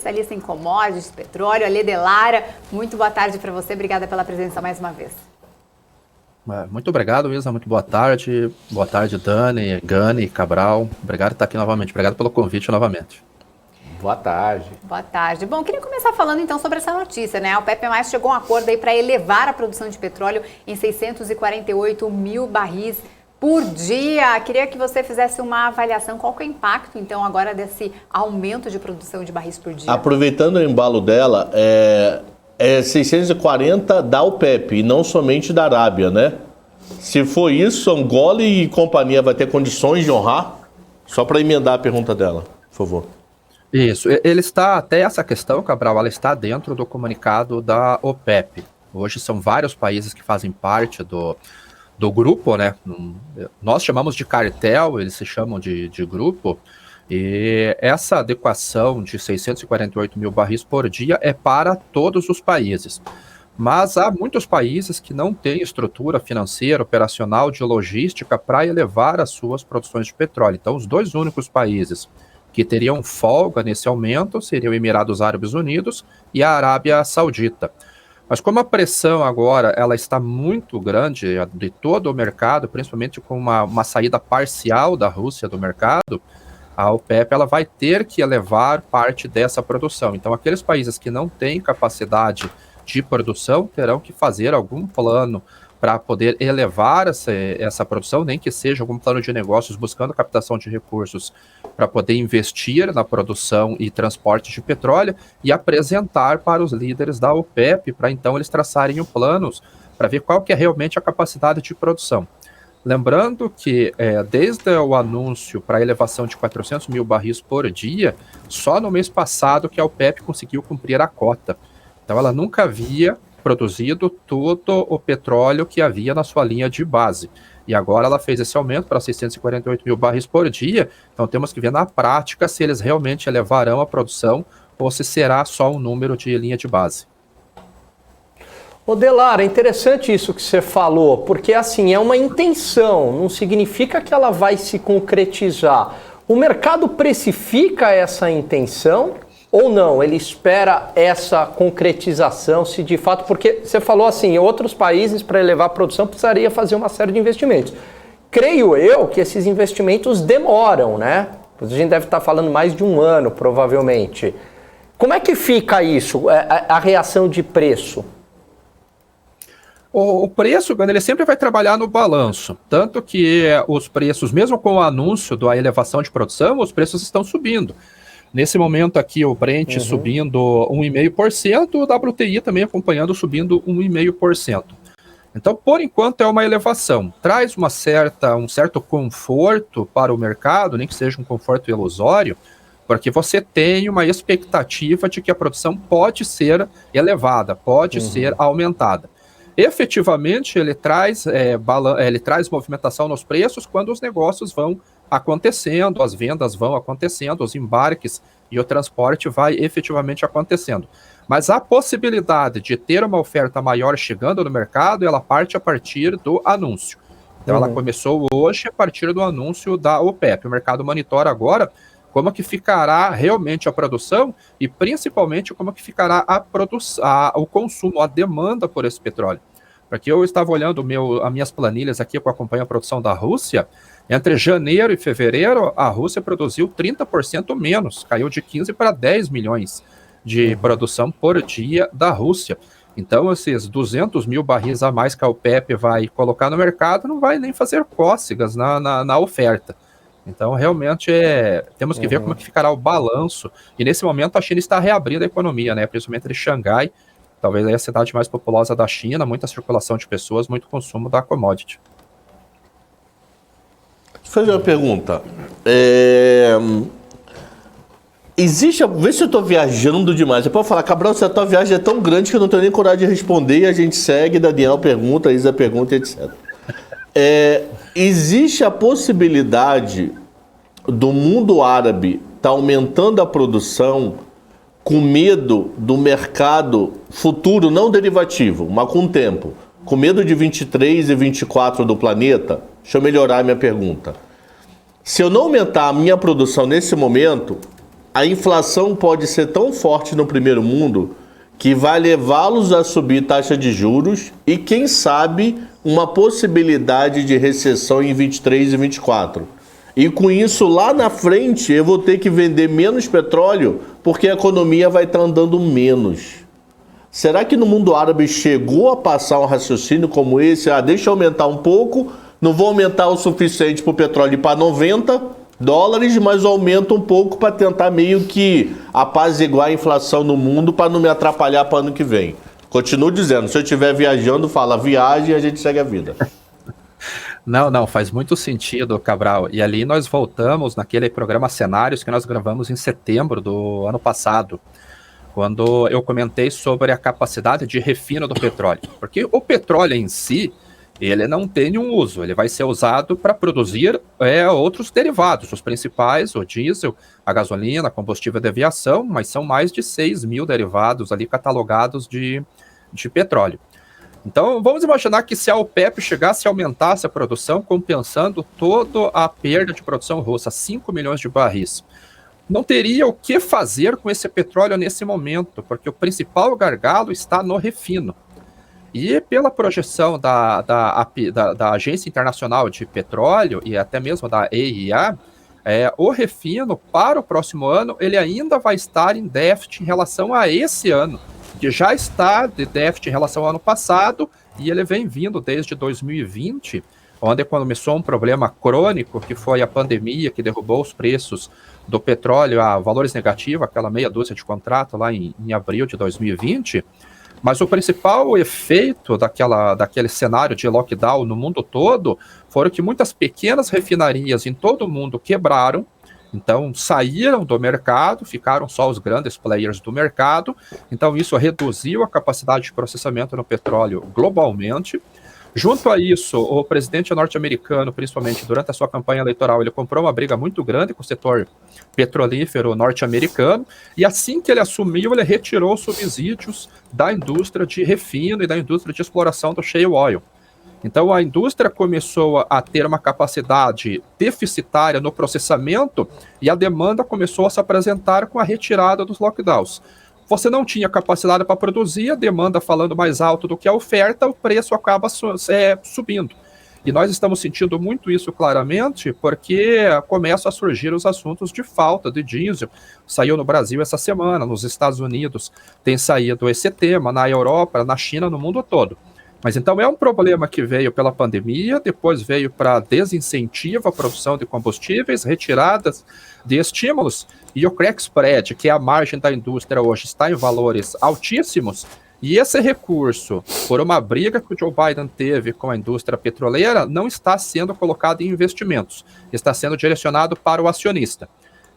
Especialista em commodities, petróleo, Alê Delara. Muito boa tarde para você, obrigada pela presença mais uma vez. Muito obrigado, Isa, muito boa tarde. Boa tarde, Dani, Gani, Cabral. Obrigado por estar aqui novamente, obrigado pelo convite novamente. Boa tarde. Boa tarde. Bom, queria começar falando então sobre essa notícia, né? A OPEP+ chegou a um acordo aí para elevar a produção de petróleo em 648 mil barris por dia. Queria que você fizesse uma avaliação, qual que é o impacto, então, agora desse aumento de produção de barris por dia? Aproveitando o embalo dela, é 640 da OPEP e não somente da Arábia, né? Se for isso, Angola e companhia vai ter condições de honrar? Só para emendar a pergunta dela, por favor. Isso, ele está, até essa questão, Cabral, ela está dentro do comunicado da OPEP. Hoje são vários países que fazem parte do grupo, né? Nós chamamos de cartel, eles se chamam de grupo, e essa adequação de 648 mil barris por dia é para todos os países. Mas há muitos países que não têm estrutura financeira, operacional, de logística para elevar as suas produções de petróleo. Então, os dois únicos países que teriam folga nesse aumento seriam Emirados Árabes Unidos e a Arábia Saudita. Mas como a pressão agora ela está muito grande de todo o mercado, principalmente com uma saída parcial da Rússia do mercado, a OPEP ela vai ter que elevar parte dessa produção. Então, aqueles países que não têm capacidade de produção terão que fazer algum plano para poder elevar essa produção, nem que seja algum plano de negócios buscando captação de recursos para poder investir na produção e transporte de petróleo e apresentar para os líderes da OPEP, para então eles traçarem planos para ver qual que é realmente a capacidade de produção. Lembrando que desde o anúncio para a elevação de 400 mil barris por dia, só no mês passado que a OPEP conseguiu cumprir a cota. Então ela nunca havia produzido todo o petróleo que havia na sua linha de base. E agora ela fez esse aumento para 648 mil barris por dia, então temos que ver na prática se eles realmente elevarão a produção ou se será só um número de linha de base. Ô Delara, é interessante isso que você falou, porque assim, é uma intenção, não significa que ela vai se concretizar. O mercado precifica essa intenção ou não? Ele espera essa concretização, se de fato, porque você falou assim, outros países para elevar a produção precisaria fazer uma série de investimentos. Creio eu que esses investimentos demoram, né? A gente deve estar falando mais de um ano, provavelmente. Como é que fica isso, a reação de preço? O preço, ele sempre vai trabalhar no balanço, tanto que os preços, mesmo com o anúncio da elevação de produção, os preços estão subindo. Nesse momento aqui, o Brent subindo 1,5%, o WTI também acompanhando, subindo 1,5%. Então, por enquanto, é uma elevação. Traz um certo conforto para o mercado, nem que seja um conforto ilusório, porque você tem uma expectativa de que a produção pode ser elevada, pode ser aumentada. Efetivamente, ele traz movimentação nos preços quando os negócios vão acontecendo, as vendas vão acontecendo, os embarques e o transporte vai efetivamente acontecendo. Mas a possibilidade de ter uma oferta maior chegando no mercado, ela parte a partir do anúncio. Então ela começou hoje a partir do anúncio da OPEP. O mercado monitora agora como que ficará realmente a produção e principalmente como que ficará o consumo, a demanda por esse petróleo. Porque eu estava olhando as minhas planilhas aqui, que eu acompanho a produção da Rússia, entre janeiro e fevereiro, a Rússia produziu 30% menos, caiu de 15 para 10 milhões de produção por dia da Rússia. Então, esses 200 mil barris a mais que a OPEP vai colocar no mercado não vai nem fazer cócegas na oferta. Então, realmente, temos que ver como que ficará o balanço. E, nesse momento, a China está reabrindo a economia, né? Principalmente de Xangai, talvez aí a cidade mais populosa da China, muita circulação de pessoas, muito consumo da commodity. Deixa eu fazer uma pergunta. Existe, vê se eu estou viajando demais. Você pode falar, Cabral, se a tua viagem é tão grande que eu não tenho nem coragem de responder, e a gente segue, Daniel pergunta, Isa pergunta, etc. Existe a possibilidade do mundo árabe estar aumentando a produção com medo do mercado futuro, não derivativo, mas com o tempo, com medo de 23 e 24 do planeta? Deixa eu melhorar a minha pergunta. Se eu não aumentar a minha produção nesse momento, a inflação pode ser tão forte no primeiro mundo que vai levá-los a subir taxa de juros e, quem sabe, uma possibilidade de recessão em 23 e 24. E com isso, lá na frente, eu vou ter que vender menos petróleo porque a economia vai estar andando menos. Será que no mundo árabe chegou a passar um raciocínio como esse? Deixa eu aumentar um pouco, não vou aumentar o suficiente para o petróleo ir para $90, mas aumento um pouco para tentar meio que apaziguar a inflação no mundo para não me atrapalhar para ano que vem. Continuo dizendo, se eu estiver viajando, fala viagem e a gente segue a vida. Não, faz muito sentido, Cabral. E ali nós voltamos naquele programa Cenários que nós gravamos em setembro do ano passado, quando eu comentei sobre a capacidade de refino do petróleo. Porque o petróleo em si, ele não tem um uso, ele vai ser usado para produzir outros derivados, os principais, o diesel, a gasolina, combustível de aviação, mas são mais de 6 mil derivados ali catalogados de petróleo. Então, vamos imaginar que se a OPEP chegasse a aumentasse a produção, compensando toda a perda de produção russa, 5 milhões de barris, não teria o que fazer com esse petróleo nesse momento, porque o principal gargalo está no refino. E pela projeção da Agência Internacional de Petróleo e até mesmo da EIA, o refino para o próximo ano, ele ainda vai estar em déficit em relação a esse ano, que já está de déficit em relação ao ano passado, e ele vem vindo desde 2020, onde começou um problema crônico, que foi a pandemia, que derrubou os preços do petróleo a valores negativos, aquela meia dúzia de contrato lá em abril de 2020, mas o principal efeito daquele cenário de lockdown no mundo todo foram que muitas pequenas refinarias em todo o mundo quebraram, então saíram do mercado, ficaram só os grandes players do mercado, então isso reduziu a capacidade de processamento no petróleo globalmente. Junto a isso, o presidente norte-americano, principalmente durante a sua campanha eleitoral, ele comprou uma briga muito grande com o setor petrolífero norte-americano, e assim que ele assumiu, ele retirou os subsídios da indústria de refino e da indústria de exploração do shale oil. Então a indústria começou a ter uma capacidade deficitária no processamento e a demanda começou a se apresentar com a retirada dos lockdowns. Você não tinha capacidade para produzir, a demanda falando mais alto do que a oferta, o preço acaba subindo. E nós estamos sentindo muito isso claramente porque começam a surgir os assuntos de falta de diesel. Saiu no Brasil essa semana, nos Estados Unidos tem saído esse tema, na Europa, na China, no mundo todo. Mas então é um problema que veio pela pandemia, depois veio para desincentivo à produção de combustíveis, retiradas de estímulos, e o crack spread, que é a margem da indústria hoje, está em valores altíssimos, e esse recurso, por uma briga que o Joe Biden teve com a indústria petroleira, não está sendo colocado em investimentos, está sendo direcionado para o acionista.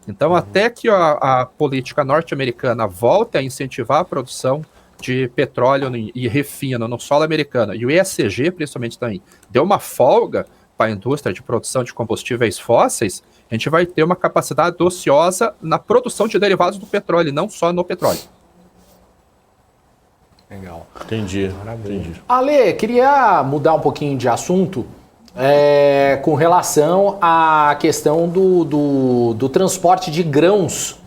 Então, até que a política norte-americana volte a incentivar a produção de petróleo e refino no solo americano, e o ESG principalmente também, deu uma folga para a indústria de produção de combustíveis fósseis, a gente vai ter uma capacidade ociosa na produção de derivados do petróleo, não só no petróleo. Legal. Entendi. Ale, queria mudar um pouquinho de assunto com relação à questão do transporte de grãos,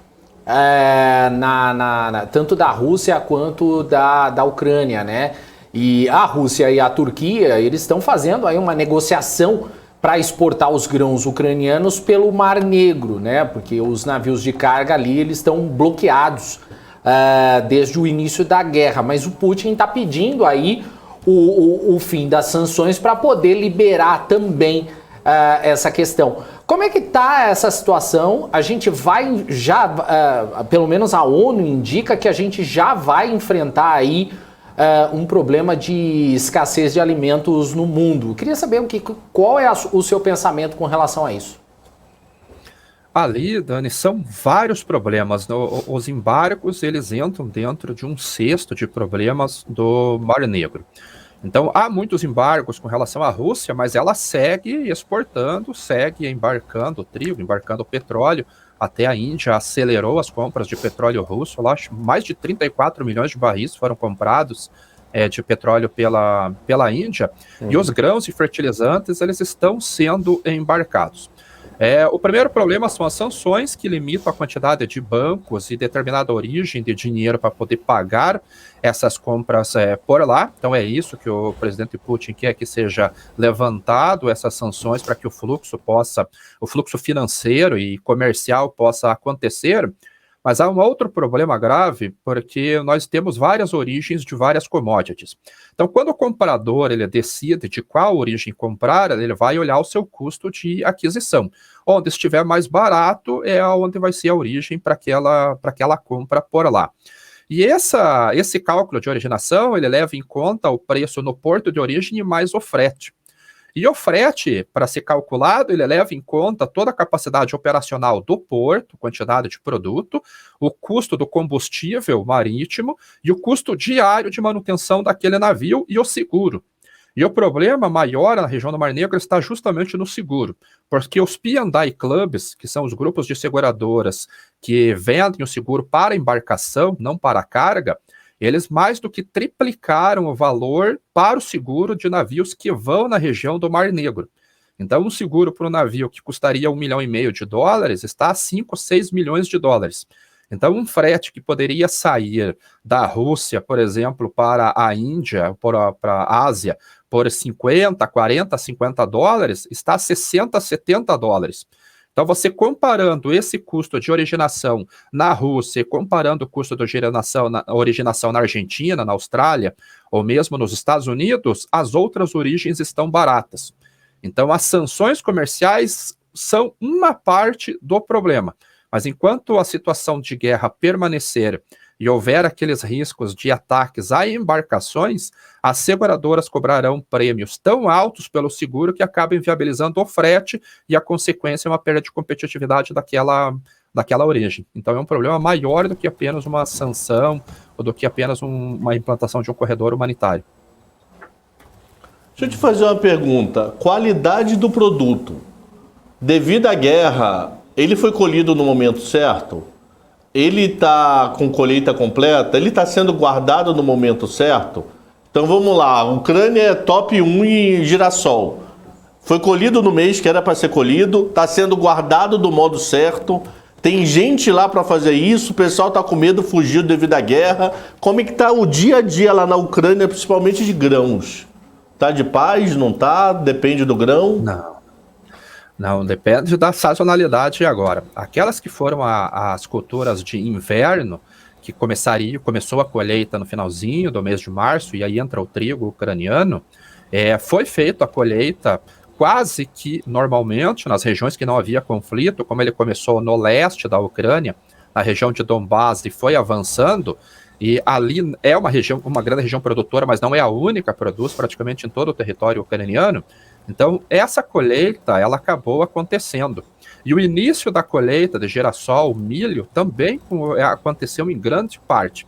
tanto da Rússia quanto da Ucrânia, né? E a Rússia e a Turquia, eles estão fazendo aí uma negociação para exportar os grãos ucranianos pelo Mar Negro, né? Porque os navios de carga ali, eles estão bloqueados desde o início da guerra. Mas o Putin está pedindo aí o fim das sanções para poder liberar também essa questão. Como é que está essa situação? A gente vai pelo menos a ONU indica que a gente já vai enfrentar aí um problema de escassez de alimentos no mundo. Eu queria saber qual é o seu pensamento com relação a isso. Ali, Dani, são vários problemas. Os embargos, eles entram dentro de um cesto de problemas do Mar Negro. Então, há muitos embargos com relação à Rússia, mas ela segue exportando, segue embarcando trigo, embarcando petróleo. Até a Índia acelerou as compras de petróleo russo. Lá, mais de 34 milhões de barris foram comprados de petróleo pela Índia. E os grãos e fertilizantes, eles estão sendo embarcados. O primeiro problema são as sanções que limitam a quantidade de bancos e determinada origem de dinheiro para poder pagar essas compras por lá. Então é isso que o presidente Putin quer, que seja levantado essas sanções para que o fluxo financeiro e comercial possa acontecer. Mas há um outro problema grave, porque nós temos várias origens de várias commodities. Então, quando o comprador ele decide de qual origem comprar, ele vai olhar o seu custo de aquisição. Onde estiver mais barato é onde vai ser a origem para aquela compra por lá. E esse cálculo de originação, ele leva em conta o preço no porto de origem mais o frete. E o frete, para ser calculado, ele leva em conta toda a capacidade operacional do porto, quantidade de produto, o custo do combustível marítimo e o custo diário de manutenção daquele navio e o seguro. E o problema maior na região do Mar Negro está justamente no seguro, porque os P&I Clubs, que são os grupos de seguradoras que vendem o seguro para embarcação, não para carga, eles mais do que triplicaram o valor para o seguro de navios que vão na região do Mar Negro. Então, um seguro para um navio que custaria $1,5 milhão está a 5, 6 milhões de dólares. Então, um frete que poderia sair da Rússia, por exemplo, para a Índia, para a Ásia, por 50, 40, 50 dólares, está a 60, 70 dólares. Então, você comparando esse custo de originação na Rússia, comparando o custo de originação na Argentina, na Austrália, ou mesmo nos Estados Unidos, as outras origens estão baratas. Então, as sanções comerciais são uma parte do problema. Mas enquanto a situação de guerra permanecer e houver aqueles riscos de ataques a embarcações, as seguradoras cobrarão prêmios tão altos pelo seguro que acabam inviabilizando o frete e a consequência é uma perda de competitividade daquela origem. Então é um problema maior do que apenas uma sanção ou do que apenas uma implantação de um corredor humanitário. Deixa eu te fazer uma pergunta. Qualidade do produto. Devido à guerra, ele foi colhido no momento certo? Ele está com colheita completa? Ele está sendo guardado no momento certo? Então vamos lá, a Ucrânia é top 1 em girassol. Foi colhido no mês que era para ser colhido, está sendo guardado do modo certo. Tem gente lá para fazer isso, o pessoal está com medo, fugiu devido à guerra. Como é que está o dia a dia lá na Ucrânia, principalmente de grãos? Está de paz, não está? Depende do grão? Não, depende da sazonalidade agora. Aquelas que foram as culturas de inverno, que começou a colheita no finalzinho do mês de março, e aí entra o trigo ucraniano, foi feita a colheita quase que normalmente nas regiões que não havia conflito, como ele começou no leste da Ucrânia, na região de Donbás, e foi avançando, e ali é uma grande região produtora, mas não é a única, produz praticamente em todo o território ucraniano. Então, essa colheita, ela acabou acontecendo. E o início da colheita de girassol, milho, também aconteceu em grande parte.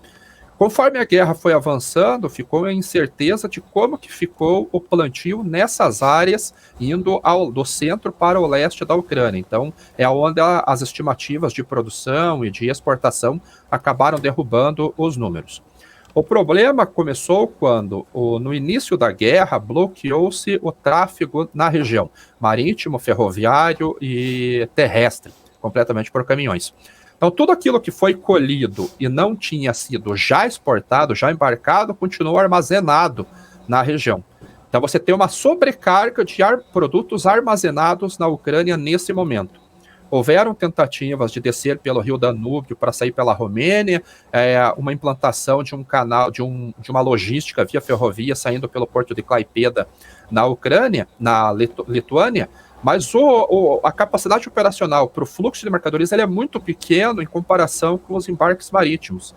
Conforme a guerra foi avançando, ficou a incerteza de como que ficou o plantio nessas áreas, indo do centro para o leste da Ucrânia. Então, é onde as estimativas de produção e de exportação acabaram derrubando os números. O problema começou quando, no início da guerra, bloqueou-se o tráfego na região, marítimo, ferroviário e terrestre, completamente por caminhões. Então, tudo aquilo que foi colhido e não tinha sido já exportado, já embarcado, continuou armazenado na região. Então, você tem uma sobrecarga de produtos armazenados na Ucrânia nesse momento. Houveram tentativas de descer pelo rio Danúbio para sair pela Romênia, uma implantação de um canal, de uma logística via ferrovia saindo pelo porto de Klaipėda na Ucrânia, na Lituânia, mas a capacidade operacional para o fluxo de mercadorias é muito pequeno em comparação com os embarques marítimos.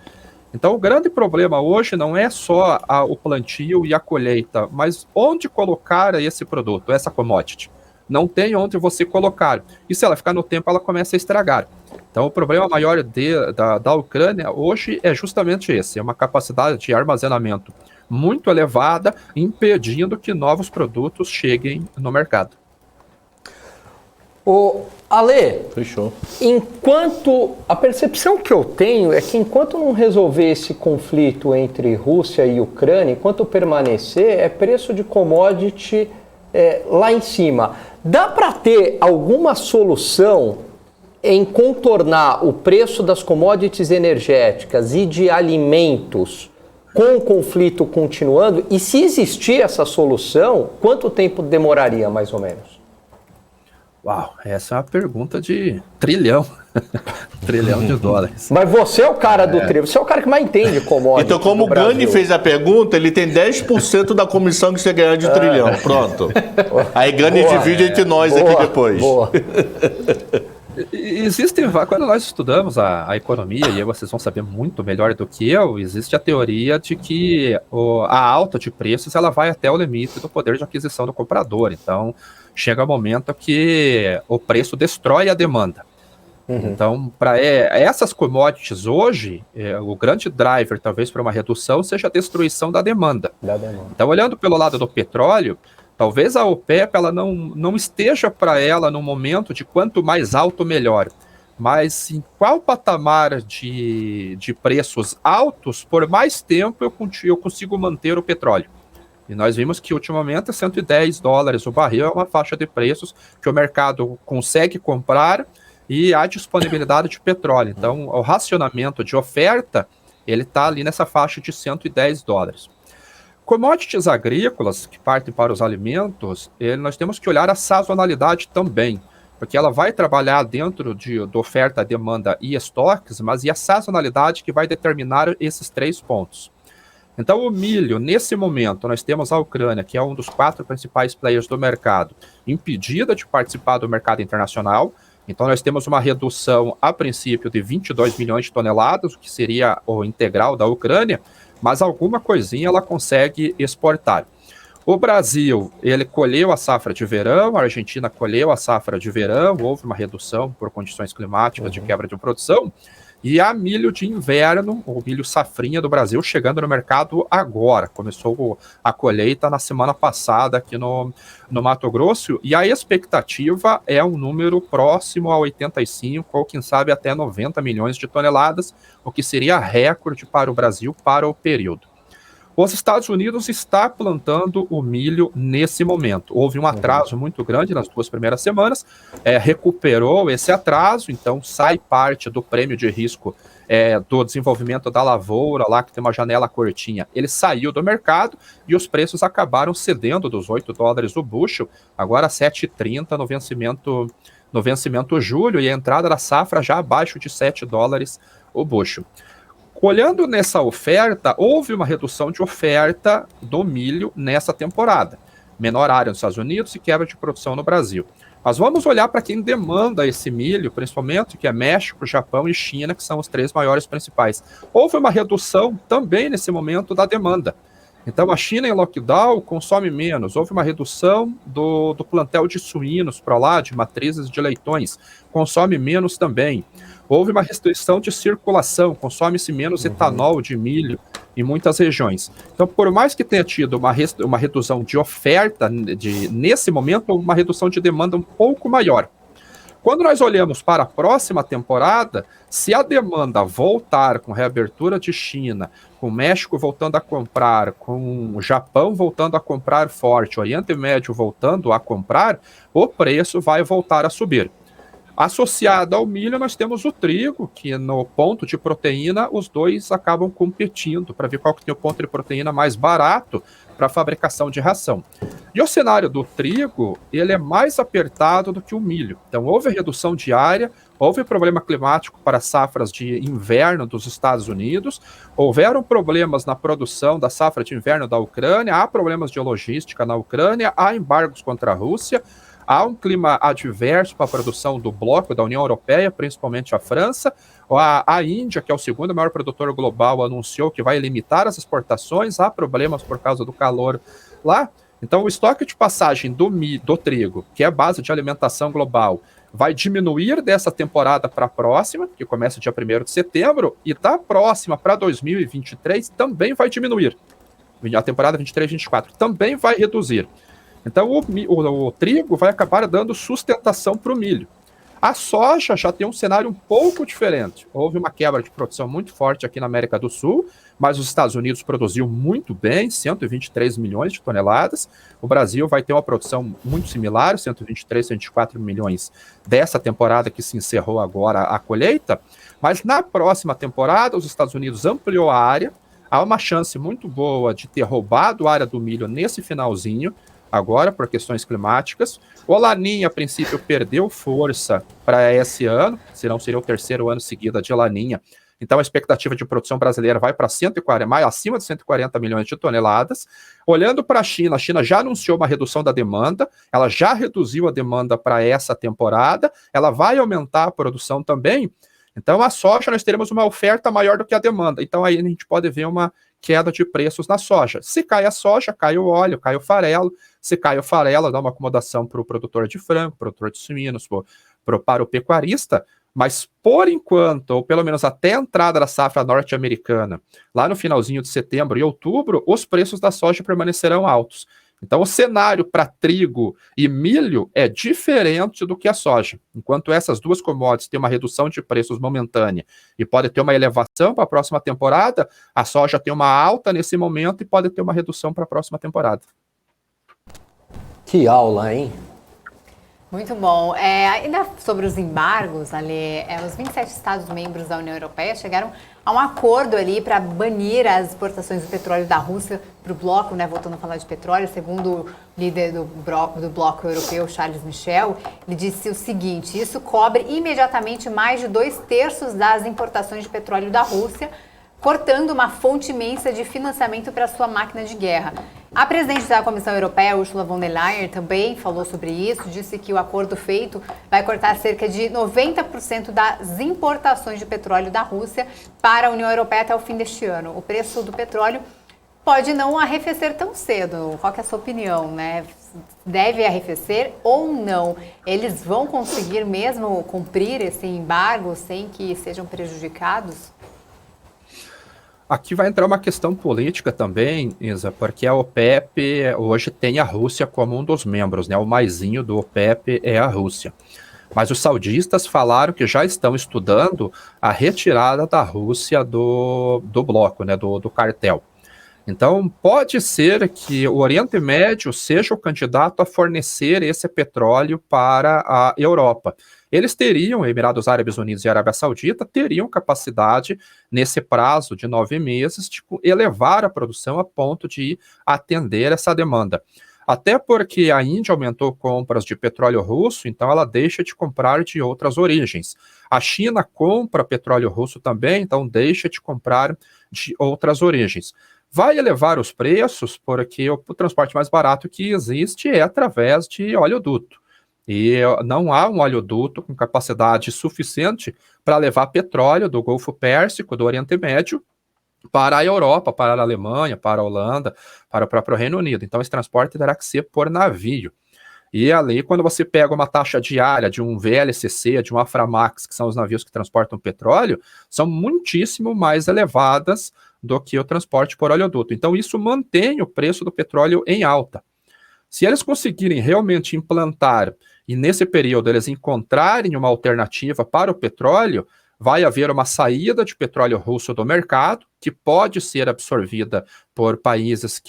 Então o grande problema hoje não é só o plantio e a colheita, mas onde colocar esse produto, essa commodity. Não tem onde você colocar. E se ela ficar no tempo, ela começa a estragar. Então, o problema maior da Ucrânia hoje é justamente esse. É uma capacidade de armazenamento muito elevada, impedindo que novos produtos cheguem no mercado. Ale, fechou. A percepção que eu tenho é que enquanto não resolver esse conflito entre Rússia e Ucrânia, enquanto permanecer, é preço de commodity lá em cima. Dá para ter alguma solução em contornar o preço das commodities energéticas e de alimentos com o conflito continuando? E se existir essa solução, quanto tempo demoraria mais ou menos? Uau, essa é uma pergunta de trilhão. Trilhão de dólares. Mas você é o cara do trilhão, você é o cara que mais entende commodities. Então, como o Gani fez a pergunta, ele tem 10% da comissão que você ganhar de trilhão. Pronto. Aí Gani divide entre nós aqui depois. Boa. Existem, quando nós estudamos a economia, e aí vocês vão saber muito melhor do que eu, existe a teoria de que a alta de preços ela vai até o limite do poder de aquisição do comprador. Então, chega um momento que o preço destrói a demanda. Então, para essas commodities hoje, o grande driver, talvez, para uma redução, seja a destruição da demanda. Então, olhando pelo lado do petróleo, talvez a OPEP ela não esteja para ela no momento de quanto mais alto, melhor. Mas em qual patamar de preços altos, por mais tempo eu consigo manter o petróleo? E nós vimos que ultimamente $110 o barril é uma faixa de preços que o mercado consegue comprar e há disponibilidade de petróleo. Então, o racionamento de oferta, ele está ali nessa faixa de $110. Commodities agrícolas, que partem para os alimentos, nós temos que olhar a sazonalidade também, porque ela vai trabalhar dentro da oferta, demanda e estoques, mas e a sazonalidade que vai determinar esses 3 pontos. Então, o milho, nesse momento, nós temos a Ucrânia, que é um dos 4 principais players do mercado, impedida de participar do mercado internacional. Então, nós temos uma redução, a princípio, de 22 milhões de toneladas, o que seria o integral da Ucrânia, mas alguma coisinha ela consegue exportar. O Brasil, ele colheu a safra de verão, a Argentina colheu a safra de verão, houve uma redução por condições climáticas de quebra de produção, e há milho de inverno, o milho safrinha do Brasil, chegando no mercado agora. Começou a colheita na semana passada aqui no Mato Grosso, e a expectativa é um número próximo a 85, ou quem sabe até 90 milhões de toneladas, o que seria recorde para o Brasil para o período. Os Estados Unidos está plantando o milho nesse momento. Houve um atraso muito grande nas 2 primeiras semanas, recuperou esse atraso, então sai parte do prêmio de risco do desenvolvimento da lavoura, lá que tem uma janela curtinha. Ele saiu do mercado e os preços acabaram cedendo dos $8 o bushel, agora 7,30 no vencimento julho, e a entrada da safra já abaixo de $7 o bushel. Olhando nessa oferta, houve uma redução de oferta do milho nessa temporada. Menor área nos Estados Unidos e quebra de produção no Brasil. Mas vamos olhar para quem demanda esse milho, principalmente, que é México, Japão e China, que são os 3 maiores principais. Houve uma redução também nesse momento da demanda. Então, a China em lockdown consome menos. Houve uma redução do plantel de suínos para lá, de matrizes de leitões. Consome menos também. Houve uma restrição de circulação, consome-se menos etanol de milho em muitas regiões. Então, por mais que tenha tido uma redução de oferta, nesse momento, uma redução de demanda um pouco maior. Quando nós olhamos para a próxima temporada, se a demanda voltar com reabertura de China, com o México voltando a comprar, com o Japão voltando a comprar forte, o Oriente Médio voltando a comprar, o preço vai voltar a subir. Associado ao milho, nós temos o trigo, que no ponto de proteína, os dois acabam competindo para ver qual que tem o ponto de proteína mais barato para a fabricação de ração. E o cenário do trigo, ele é mais apertado do que o milho. Então, houve redução de área, houve problema climático para safras de inverno dos Estados Unidos, houveram problemas na produção da safra de inverno da Ucrânia, há problemas de logística na Ucrânia, há embargos contra a Rússia, há um clima adverso para a produção do bloco da União Europeia, principalmente a França. A Índia, que é o segundo maior produtor global, anunciou que vai limitar as exportações. Há problemas por causa do calor lá. Então, o estoque de passagem do trigo, que é a base de alimentação global, vai diminuir dessa temporada para a próxima, que começa dia 1º de setembro, e da próxima para 2023 também vai diminuir. A temporada 23-24 também vai reduzir. Então, o trigo vai acabar dando sustentação para o milho. A soja já tem um cenário um pouco diferente. Houve uma quebra de produção muito forte aqui na América do Sul, mas os Estados Unidos produziu muito bem, 123 milhões de toneladas. O Brasil vai ter uma produção muito similar, 123, 124 milhões dessa temporada que se encerrou agora a colheita. Mas na próxima temporada, os Estados Unidos ampliou a área. Há uma chance muito boa de ter roubado a área do milho nesse finalzinho, agora por questões climáticas. O Laninha, a princípio, perdeu força para esse ano, seria o terceiro ano seguido de Laninha. Então a expectativa de produção brasileira vai para acima de 140 milhões de toneladas. Olhando para a China já anunciou uma redução da demanda, ela já reduziu a demanda para essa temporada, ela vai aumentar a produção também. Então a soja nós teremos uma oferta maior do que a demanda. Então aí a gente pode ver uma queda de preços na soja. Se cai a soja, cai o óleo, cai o farelo. Se cai o farelo, dá uma acomodação para o produtor de frango, produtor de suínos, para o pecuarista. Mas por enquanto, ou pelo menos até a entrada da safra norte-americana, lá no finalzinho de setembro e outubro, os preços da soja permanecerão altos. Então o cenário para trigo e milho é diferente do que a soja. Enquanto essas duas commodities têm uma redução de preços momentânea e pode ter uma elevação para a próxima temporada, a soja tem uma alta nesse momento e pode ter uma redução para a próxima temporada. Que aula, hein? Muito bom. Ainda sobre os embargos, Ali, os 27 Estados-membros da União Europeia chegaram a um acordo ali para banir as exportações do petróleo da Rússia para o bloco, né? Voltando a falar de petróleo, segundo o líder do bloco europeu, Charles Michel, ele disse o seguinte: isso cobre imediatamente mais de 2/3 das importações de petróleo da Rússia, cortando uma fonte imensa de financiamento para sua máquina de guerra. A presidente da Comissão Europeia, Ursula von der Leyen, também falou sobre isso, disse que o acordo feito vai cortar cerca de 90% das importações de petróleo da Rússia para a União Europeia até o fim deste ano. O preço do petróleo pode não arrefecer tão cedo. Qual que é a sua opinião, né? Deve arrefecer ou não? Eles vão conseguir mesmo cumprir esse embargo sem que sejam prejudicados? Aqui vai entrar uma questão política também, Isa, porque a OPEP hoje tem a Rússia como um dos membros, né? O maisinho do OPEP é a Rússia. Mas os saudistas falaram que já estão estudando a retirada da Rússia do bloco, né? Do cartel. Então, pode ser que o Oriente Médio seja o candidato a fornecer esse petróleo para a Europa. Eles teriam, Emirados Árabes Unidos e Arábia Saudita, teriam capacidade, nesse prazo de 9 meses, de elevar a produção a ponto de atender essa demanda. Até porque a Índia aumentou compras de petróleo russo, então ela deixa de comprar de outras origens. A China compra petróleo russo também, então deixa de comprar de outras origens. Vai elevar os preços porque o transporte mais barato que existe é através de oleoduto. E não há um oleoduto com capacidade suficiente para levar petróleo do Golfo Pérsico, do Oriente Médio, para a Europa, para a Alemanha, para a Holanda, para o próprio Reino Unido. Então esse transporte terá que ser por navio. E ali, quando você pega uma taxa diária de um VLCC, de um Aframax, que são os navios que transportam petróleo, são muitíssimo mais elevadas do que o transporte por oleoduto. Então isso mantém o preço do petróleo em alta. Se eles conseguirem realmente implantar, e nesse período eles encontrarem uma alternativa para o petróleo, vai haver uma saída de petróleo russo do mercado, que pode ser absorvida por países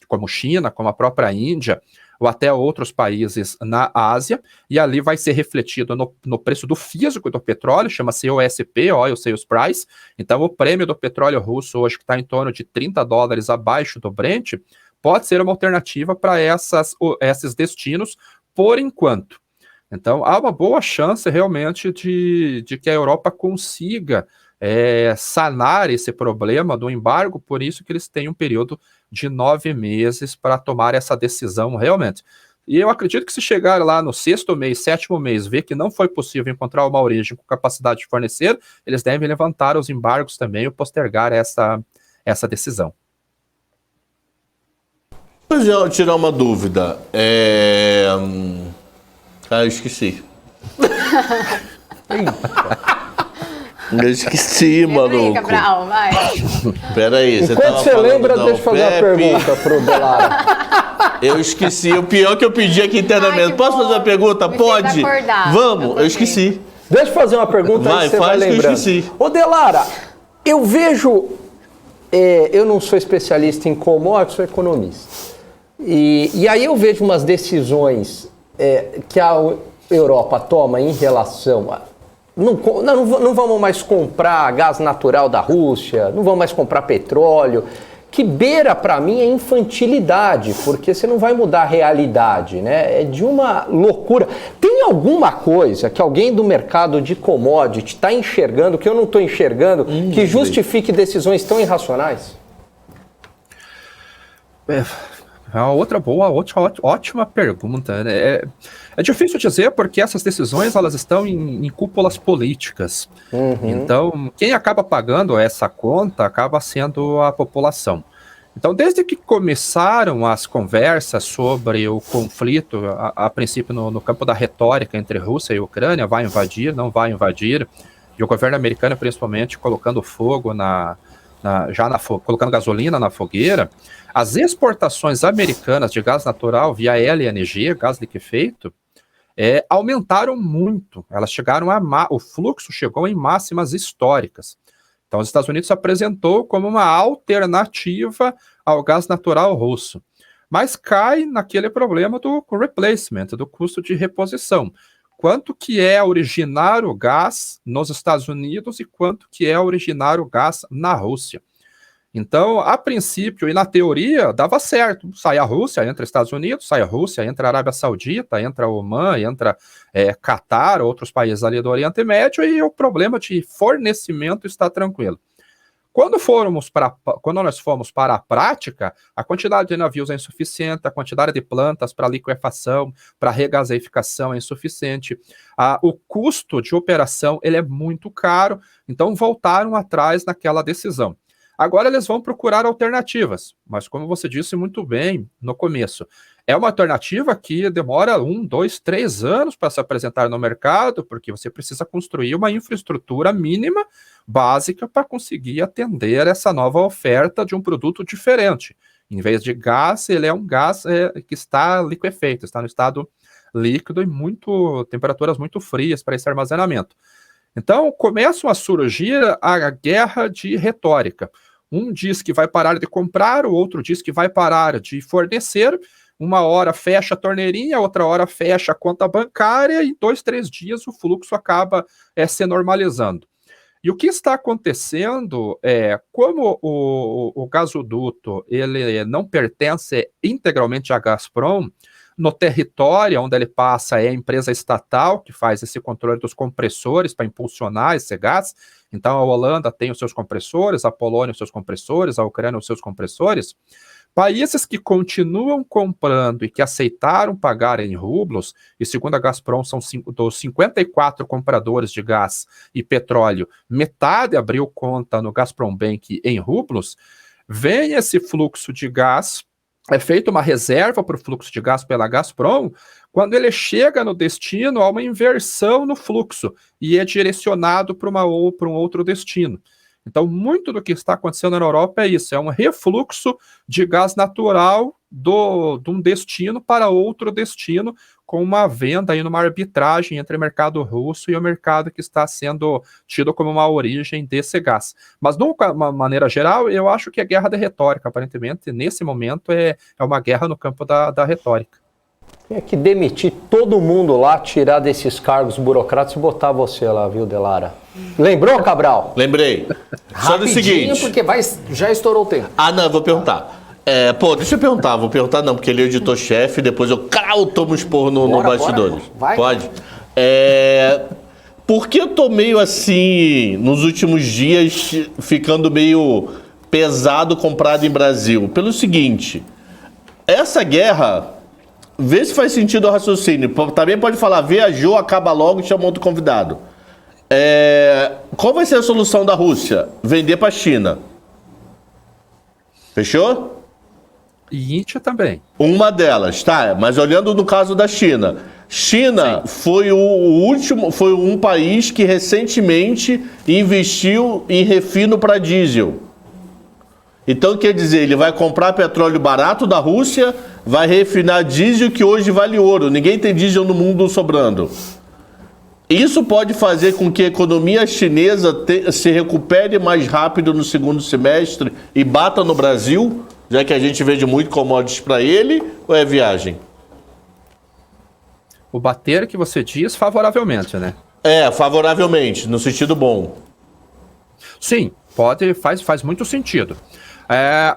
como China, como a própria Índia, ou até outros países na Ásia, e ali vai ser refletido no preço do físico do petróleo, chama-se OSP, Oil Sales Price. Então o prêmio do petróleo russo hoje, que está em torno de $30 abaixo do Brent, pode ser uma alternativa para esses destinos por enquanto. Então, há uma boa chance realmente de que a Europa consiga sanar esse problema do embargo, por isso que eles têm um período de 9 meses para tomar essa decisão realmente. E eu acredito que se chegar lá no 6º mês, 7º mês, ver que não foi possível encontrar uma origem com capacidade de fornecer, eles devem levantar os embargos também ou postergar essa decisão. Mas eu tirar uma dúvida. Eu esqueci. Eu esqueci, maluco. Cabral, vai. Peraí, Enquanto você lembra, deixa eu fazer uma pergunta pro Delara. Eu esqueci. O pior que eu pedi aqui internamente. Ai, Posso fazer uma pergunta? Me Pode? fez acordar. Vamos, eu esqueci. Deixa eu fazer uma pergunta aí, você vai faz que eu lembrando. esqueci. Ô, Delara, eu vejo... eu não sou especialista em commodities, sou economista. E aí eu vejo umas decisões que a Europa toma em relação a... Não vamos mais comprar gás natural da Rússia, não vamos mais comprar petróleo, que beira para mim a infantilidade, porque você não vai mudar a realidade, né? É de uma loucura. Tem alguma coisa que alguém do mercado de commodity está enxergando, que eu não estou enxergando, que justifique decisões tão irracionais? É uma outra boa, ótima pergunta, né? É difícil dizer porque essas decisões elas estão em cúpulas políticas. Então, quem acaba pagando essa conta acaba sendo a população. Então, desde que começaram as conversas sobre o conflito, a princípio no campo da retórica entre Rússia e Ucrânia, vai invadir, não vai invadir, e o governo americano principalmente colocando fogo colocando gasolina na fogueira, as exportações americanas de gás natural via LNG, gás liquefeito, aumentaram muito. Elas chegaram o fluxo chegou em máximas históricas. Então, os Estados Unidos se apresentou como uma alternativa ao gás natural russo. Mas cai naquele problema do replacement, do custo de reposição. Quanto que é originar o gás nos Estados Unidos e quanto que é originar o gás na Rússia. Então, a princípio e na teoria, dava certo. Sai a Rússia, entra Estados Unidos, sai a Rússia, entra a Arábia Saudita, entra Omã, entra Catar, outros países ali do Oriente Médio, e o problema de fornecimento está tranquilo. Quando nós fomos para a prática, a quantidade de navios é insuficiente, a quantidade de plantas para liquefação, para regaseificação é insuficiente, o custo de operação ele é muito caro, então voltaram atrás naquela decisão. Agora eles vão procurar alternativas, mas como você disse muito bem no começo, é uma alternativa que demora 1, 2, 3 anos para se apresentar no mercado, porque você precisa construir uma infraestrutura mínima, básica, para conseguir atender essa nova oferta de um produto diferente. Em vez de gás, ele é um gás que está liquefeito, está no estado líquido e temperaturas muito frias para esse armazenamento. Então, começam a surgir a guerra de retórica. Um diz que vai parar de comprar, o outro diz que vai parar de fornecer. Uma hora fecha a torneirinha, outra hora fecha a conta bancária e em 2, 3 dias o fluxo acaba se normalizando. E o que está acontecendo como o gasoduto ele não pertence integralmente à Gazprom, no território onde ele passa é a empresa estatal que faz esse controle dos compressores para impulsionar esse gás. Então a Holanda tem os seus compressores, a Polônia os seus compressores, a Ucrânia os seus compressores. Países que continuam comprando e que aceitaram pagar em rublos, e segundo a Gazprom são dos 54 compradores de gás e petróleo, metade abriu conta no Gazprom Bank em rublos, vem esse fluxo de gás, é feita uma reserva para o fluxo de gás pela Gazprom, quando ele chega no destino, há uma inversão no fluxo e é direcionado para um outro destino. Então, muito do que está acontecendo na Europa é isso, é um refluxo de gás natural de um destino para outro destino, com uma venda, numa arbitragem entre o mercado russo e o mercado que está sendo tido como uma origem desse gás. Mas, de uma maneira geral, eu acho que é guerra de retórica, aparentemente, nesse momento é uma guerra no campo da retórica. Tem que demitir todo mundo lá, tirar desses cargos burocráticos e botar você lá, viu, Delara? Lembrou, Cabral? Lembrei. Só do seguinte... porque já estourou o tempo. Não, eu vou perguntar. Deixa eu perguntar. Vou perguntar não, porque ele é o editor-chefe, depois eu tomo esporro no bastidores. Vai. Pode? Por que eu tô meio assim, nos últimos dias, ficando meio pesado comprado em Brasil? Pelo seguinte, essa guerra... Vê se faz sentido o raciocínio. Também pode falar, viajou, acaba logo e chama outro convidado. Qual vai ser a solução da Rússia? Vender para a China. Fechou? E Índia também. Uma delas, tá? Mas olhando no caso da China. China foi foi um país que recentemente investiu em refino para diesel. Então, quer dizer, ele vai comprar petróleo barato da Rússia, vai refinar diesel que hoje vale ouro. Ninguém tem diesel no mundo sobrando. Isso pode fazer com que a economia chinesa se recupere mais rápido no segundo semestre e bata no Brasil, já que a gente vende muito commodities para ele, ou é viagem? O bater que você diz favoravelmente, né? Favoravelmente, no sentido bom. Sim, faz muito sentido.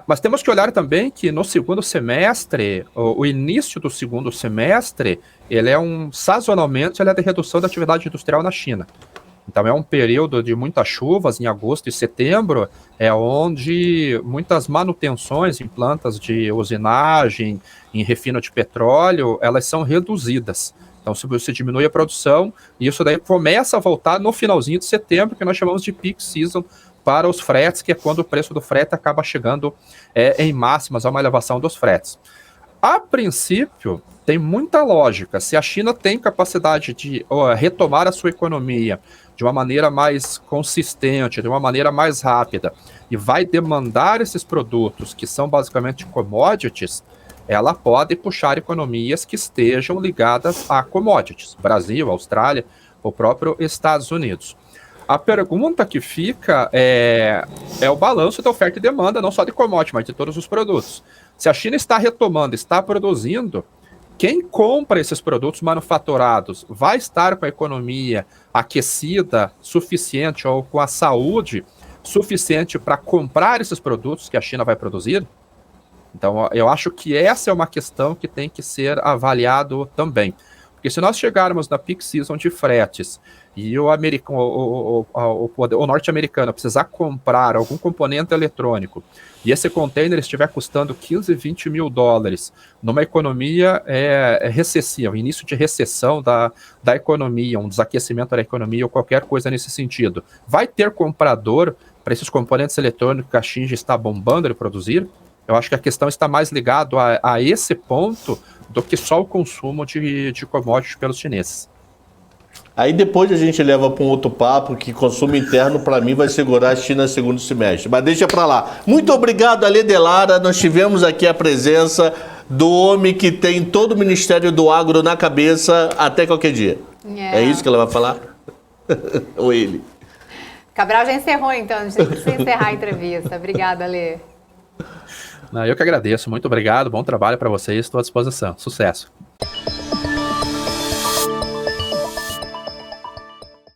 Mas temos que olhar também que no segundo semestre, o início do segundo semestre, ele é sazonalmente, ele é de redução da atividade industrial na China. Então é um período de muitas chuvas, em agosto e setembro, é onde muitas manutenções em plantas de usinagem, em refino de petróleo, elas são reduzidas. Então, se você diminui a produção, isso daí começa a voltar no finalzinho de setembro, que nós chamamos de peak season para os fretes, que é quando o preço do frete acaba chegando em máximas, a uma elevação dos fretes. A princípio, tem muita lógica. Se a China tem capacidade de retomar a sua economia de uma maneira mais consistente, de uma maneira mais rápida, e vai demandar esses produtos, que são basicamente commodities, ela pode puxar economias que estejam ligadas a commodities. Brasil, Austrália, o próprio Estados Unidos. A pergunta que fica é o balanço da oferta e demanda, não só de commodities, mas de todos os produtos. Se a China está retomando, está produzindo, quem compra esses produtos manufaturados vai estar com a economia aquecida suficiente ou com a saúde suficiente para comprar esses produtos que a China vai produzir? Então, eu acho que essa é uma questão que tem que ser avaliado também. Porque se nós chegarmos na peak season de fretes e o norte-americano precisar comprar algum componente eletrônico e esse container estiver custando 15, 20 mil dólares numa economia recessiva, início de recessão da economia, um desaquecimento da economia ou qualquer coisa nesse sentido, vai ter comprador para esses componentes eletrônicos que a China está bombando de produzir? Eu acho que a questão está mais ligada a esse ponto do que só o consumo de commodities pelos chineses. Aí depois a gente leva para um outro papo que consumo interno, para mim, vai segurar a China no segundo semestre. Mas deixa para lá. Muito obrigado, Ale Delara. Nós tivemos aqui a presença do homem que tem todo o Ministério do Agro na cabeça até qualquer dia. É isso que ela vai falar? Ou ele? Cabral já encerrou, então. A gente precisa encerrar a entrevista. Obrigada, Ale. Eu que agradeço. Muito obrigado. Bom trabalho para vocês. Estou à disposição. Sucesso.